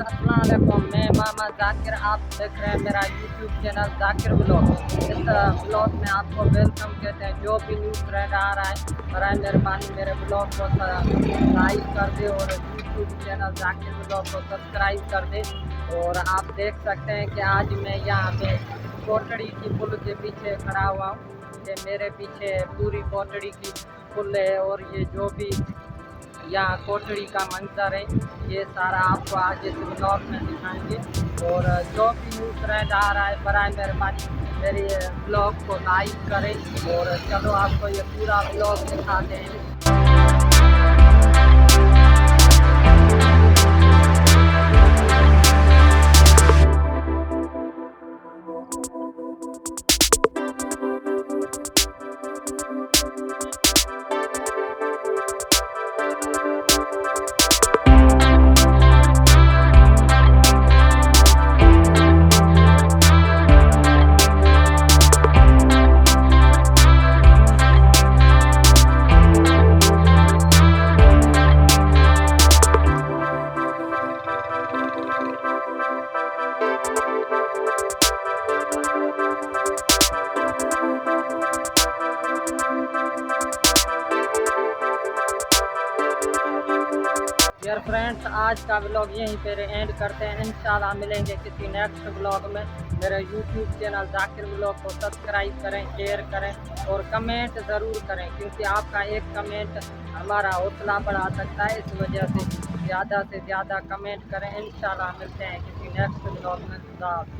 अस्सलाम वालेकुम। मैं मामा जाकिर, आप देख रहे हैं मेरा यूट्यूब चैनल जाकिर ब्लॉग। इस ब्लॉग में आपको वेलकम कहते हैं। जो भी न्यूज़ ट्रेंड आ रहा है, बराए मेहरबानी मेरे ब्लॉग को लाइक कर दे और यूट्यूब चैनल जाकिर ब्लॉग को सब्सक्राइब कर दे। और आप देख सकते हैं कि आज मैं यहाँ पे कोटड़ी की पुल के पीछे खड़ा हुआ हूँ। ये मेरे पीछे पूरी कोटड़ी की पुल है और ये जो भी यहाँ कोटड़ी का मंजर है ये सारा आपको आज इस ब्लॉग में दिखाएंगे। और जो भी न्यूज़ ट्रेंड आ रहा है, बराए मेहरबानी मेरे ब्लॉग को लाइक करें। और चलो आपको ये पूरा ब्लॉग दिखाते हैं। यार फ्रेंड्स, आज का ब्लॉग यहीं पे एंड करते हैं। इंशाल्लाह मिलेंगे किसी नेक्स्ट ब्लॉग में। मेरे यूट्यूब चैनल जाकिर ब्लॉग को सब्सक्राइब करें, शेयर करें और कमेंट ज़रूर करें, क्योंकि आपका एक कमेंट हमारा हौसला बढ़ा सकता है। इस वजह से ज़्यादा कमेंट करें। इंशाल्लाह मिलते हैं किसी नेक्स्ट ब्लॉग में। खुदा हाफ़िज़।